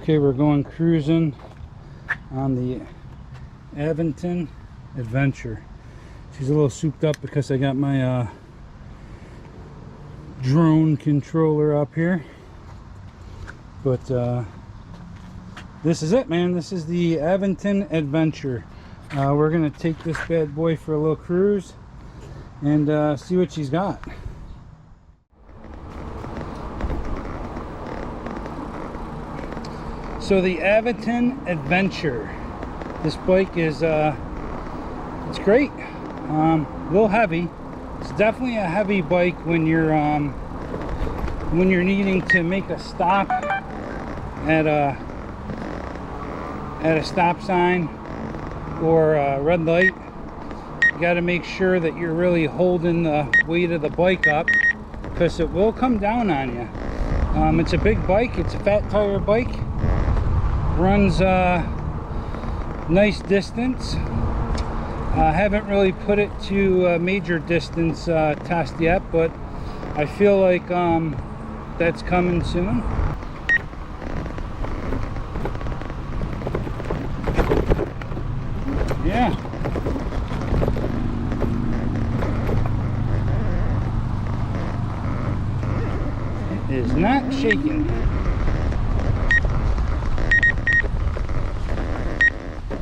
Okay, we're going cruising on the Aventon Adventure. She's a little souped up because I got my drone controller up here. But this is it, man. This is the Aventon Adventure. We're gonna take this bad boy for a little cruise and see what she's got. So the Aventon Adventure, this bike is it's great. A little heavy. It's definitely a heavy bike when you're needing to make a stop at a stop sign or a red light. You got to make sure that you're really holding the weight of the bike up, because it will come down on you. It's a big bike. It's a fat tire bike. Runs nice distance. I haven't really put it to a major distance test yet, but I feel like that's coming soon. Yeah. It is not shaking.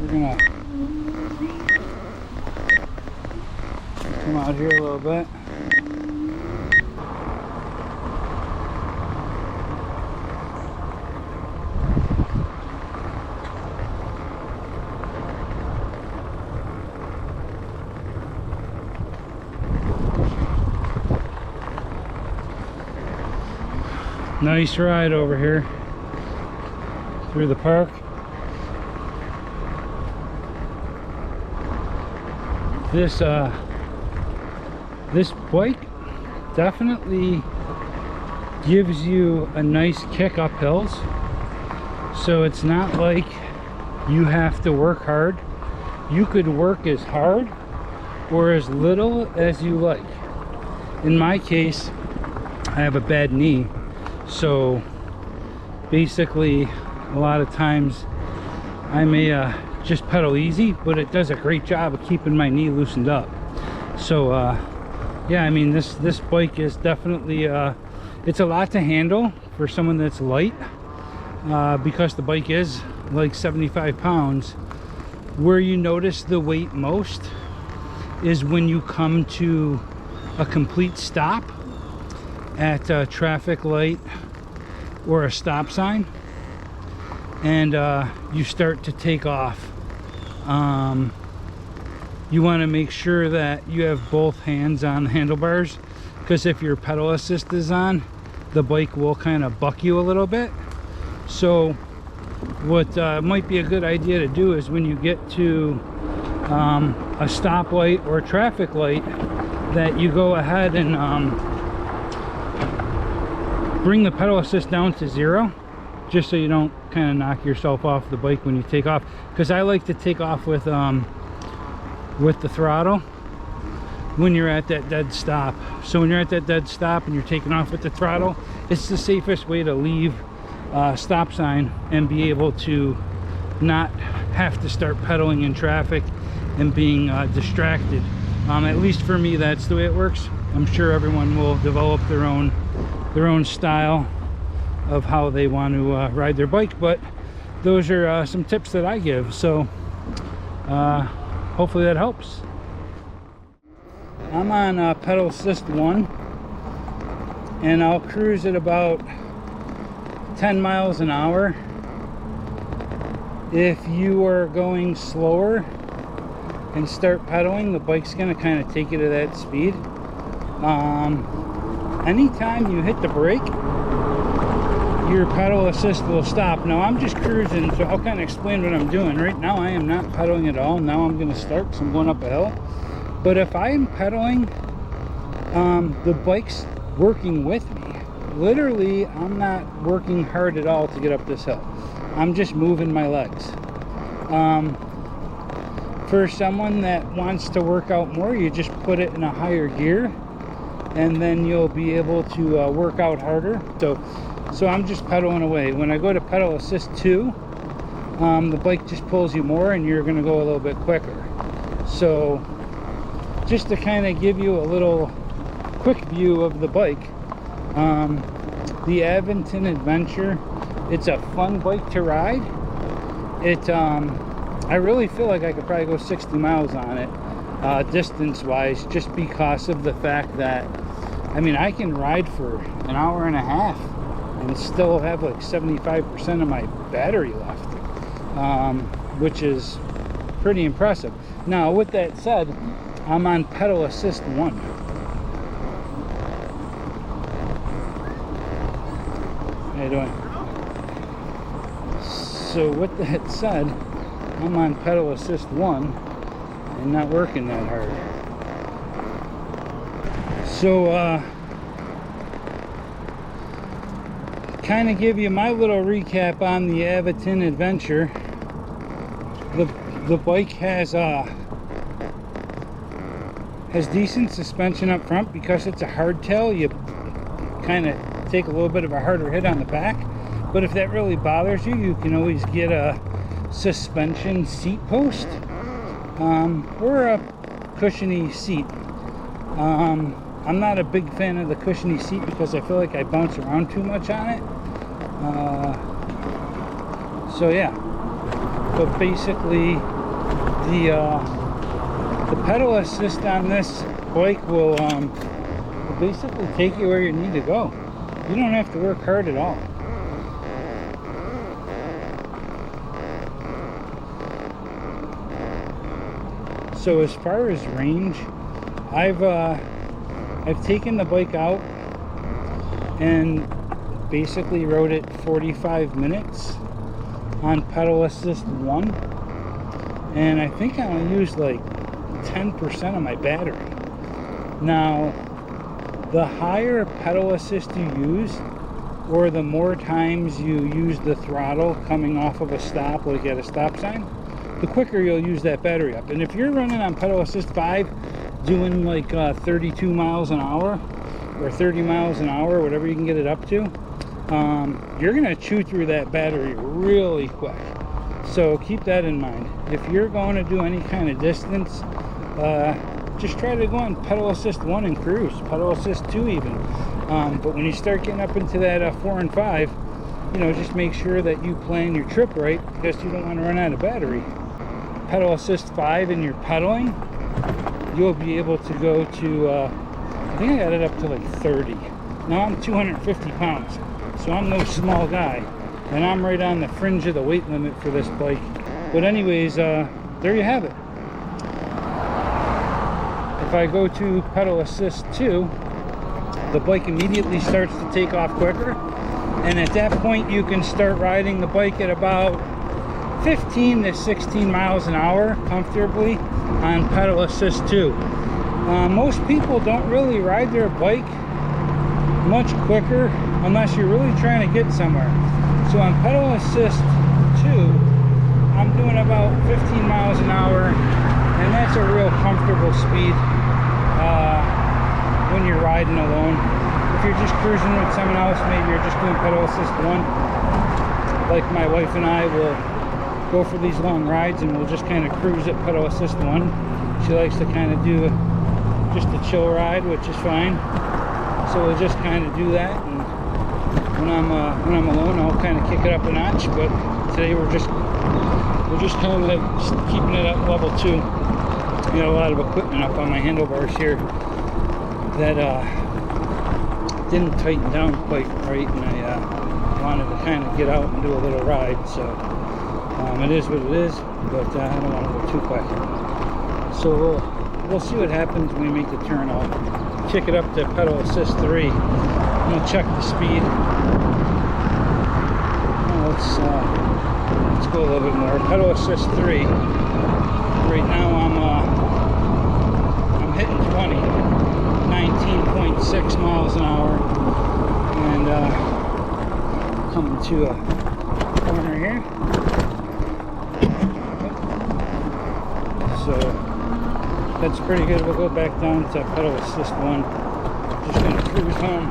We're gonna come out here a little bit. Nice ride over here through the park. This bike definitely gives you a nice kick up hills, so it's not like you have to work hard. You could work as hard or as little as you like. In my case, I have a bad knee, so basically a lot of times I may just pedal easy, but it does a great job of keeping my knee loosened up. So yeah, I mean, this bike is definitely it's a lot to handle for someone that's light, because the bike is like 75 pounds. Where you notice the weight most is when you come to a complete stop at a traffic light or a stop sign, and you start to take off. You want to make sure that you have both hands on the handlebars, because if your pedal assist is on, the bike will kind of buck you a little bit. So what might be a good idea to do is when you get to a stoplight or a traffic light, that you go ahead and bring the pedal assist down to 0, just so you don't kind of knock yourself off the bike when you take off. Because I like to take off with the throttle when you're at that dead stop. So when you're at that dead stop and you're taking off with the throttle, it's the safest way to leave a stop sign and be able to not have to start pedaling in traffic and being distracted. At least for me, that's the way it works. I'm sure everyone will develop their own style of how they want to ride their bike, but those are some tips that I give. So hopefully that helps. I'm on pedal assist 1, and I'll cruise at about 10 miles an hour. If you are going slower and start pedaling, the bike's going to kind of take you to that speed. Anytime you hit the brake, your pedal assist will stop. Now I'm just cruising, so I'll kind of explain what I'm doing. Right now I am not pedaling at all. Now I'm going to start because I'm going up a hill. But if I am pedaling, the bike's working with me. Literally, I'm not working hard at all to get up this hill. I'm just moving my legs. For someone that wants to work out more, you just put it in a higher gear, and then you'll be able to work out harder. So So I'm just pedaling away. When I go to pedal assist 2, the bike just pulls you more and you're going to go a little bit quicker. So just to kind of give you a little quick view of the bike, the Aventon Adventure, it's a fun bike to ride. I really feel like I could probably go 60 miles on it, distance wise, just because of the fact that, I mean, I can ride for an hour and a half and still have like 75% of my battery left, which is pretty impressive. Now, with that said, I'm on pedal assist 1. How you doing? So with that said, I'm on pedal assist 1 and not working that hard. So kind of give you my little recap on the Aventon Adventure. The bike has decent suspension up front because it's a hardtail. You kind of take a little bit of a harder hit on the back, but if that really bothers you, you can always get a suspension seat post or a cushiony seat. I'm not a big fan of the cushiony seat because I feel like I bounce around too much on it. So yeah, but basically the pedal assist on this bike will basically take you where you need to go. You don't have to work hard at all. So as far as range, I've taken the bike out and basically rode it 45 minutes on pedal assist 1, and I think I only used like 10% of my battery. Now, the higher pedal assist you use, or the more times you use the throttle coming off of a stop, like at a stop sign, the quicker you'll use that battery up. And if you're running on pedal assist 5, doing like 32 miles an hour or 30 miles an hour, whatever you can get it up to, you're gonna chew through that battery really quick. So keep that in mind. If you're going to do any kind of distance, just try to go on pedal assist 1 and cruise, pedal assist 2 even. But when you start getting up into that 4 and 5, you know, just make sure that you plan your trip right, because you don't want to run out of battery. Pedal assist 5 and you're pedaling, you'll be able to go to, I think I got it up to like 30. Now I'm 250 pounds, so I'm no small guy, and I'm right on the fringe of the weight limit for this bike. But anyways, there you have it. If I go to pedal assist 2, the bike immediately starts to take off quicker, and at that point you can start riding the bike at about 15 to 16 miles an hour comfortably on pedal assist 2. Most people don't really ride their bike much quicker unless you're really trying to get somewhere. So on pedal assist 2, I'm doing about 15 miles an hour, and that's a real comfortable speed when you're riding alone. If you're just cruising with someone else, maybe you're just doing pedal assist 1, like my wife and I will go for these long rides and we'll just kind of cruise at pedal assist 1. She likes to kind of do just a chill ride, which is fine. So we'll just kind of do that, and when I'm alone, I'll kind of kick it up a notch. But today we're just kind of keeping it at level 2. I got a lot of equipment up on my handlebars here that didn't tighten down quite right, and I wanted to kind of get out and do a little ride. So it is what it is, but I don't want to go too quick. So we'll see what happens when we make the turn. I'll kick it up to pedal assist 3 and we'll check the speed. Let's go a little bit more. Pedal assist 3. Right now I'm hitting 20, 19.6 miles an hour, and coming to a corner here. So that's pretty good. We'll go back down to pedal assist 1. Just gonna cruise home.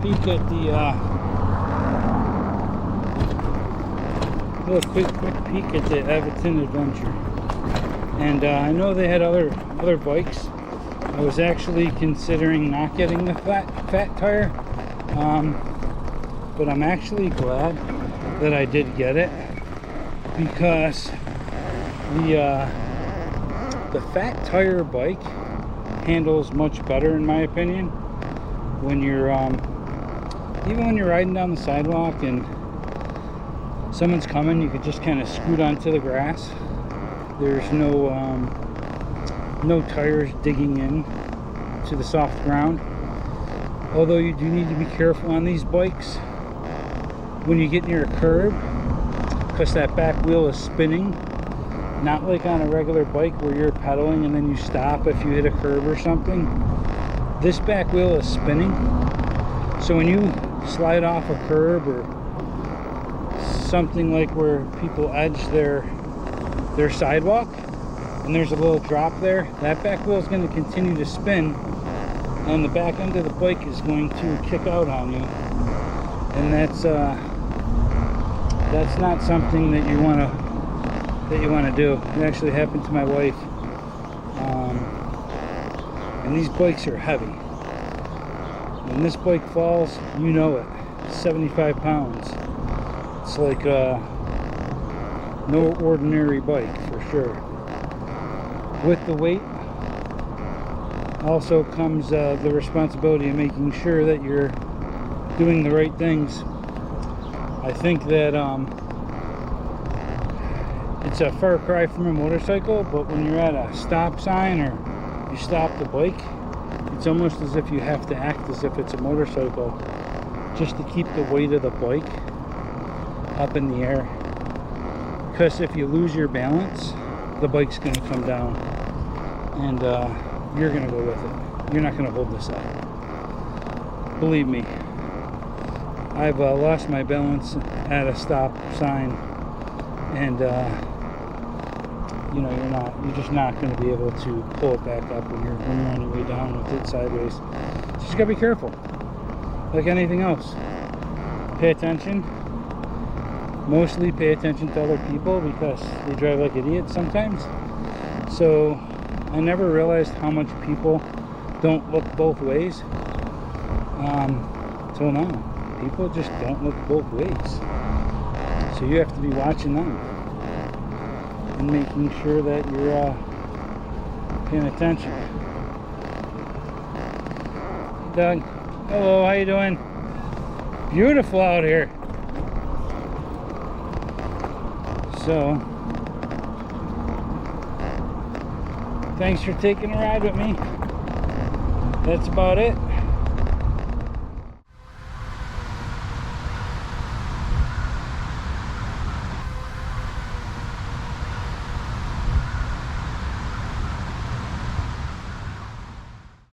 peek at the quick peek at the Aventon Adventure, and I know they had other bikes. I was actually considering not getting the fat tire, but I'm actually glad that I did get it, because the fat tire bike handles much better, in my opinion, when you're even when you're riding down the sidewalk and someone's coming. You could just kind of scoot onto the grass. There's no tires digging in to the soft ground. Although you do need to be careful on these bikes when you get near a curb, because that back wheel is spinning. Not like on a regular bike where you're pedaling and then you stop if you hit a curb or something. This back wheel is spinning, so when you slide off a curb or something like where people edge their sidewalk and there's a little drop there, that back wheel is going to continue to spin, and the back end of the bike is going to kick out on you, and that's not something that you want to do. It actually happened to my wife, and these bikes are heavy. When this bike falls, you know it. 75 pounds. It's like no ordinary bike, for sure. With the weight also comes the responsibility of making sure that you're doing the right things. I think that it's a far cry from a motorcycle, but when you're at a stop sign or you stop the bike, it's almost as if you have to act as if it's a motorcycle, just to keep the weight of the bike up in the air. Because if you lose your balance, the bike's going to come down, and you're going to go with it. You're not going to hold this up. Believe me, I've lost my balance at a stop sign, and you know, you're just not going to be able to pull it back up when you're on your way down with it sideways. So you just got to be careful, like anything else. Pay attention. Mostly pay attention to other people, because they drive like idiots sometimes. So I never realized how much people don't look both ways till now. People just don't look both ways, so you have to be watching them and making sure that you're paying attention. Doug, hello, how you doing? Beautiful out here. So, thanks for taking a ride with me. That's about it.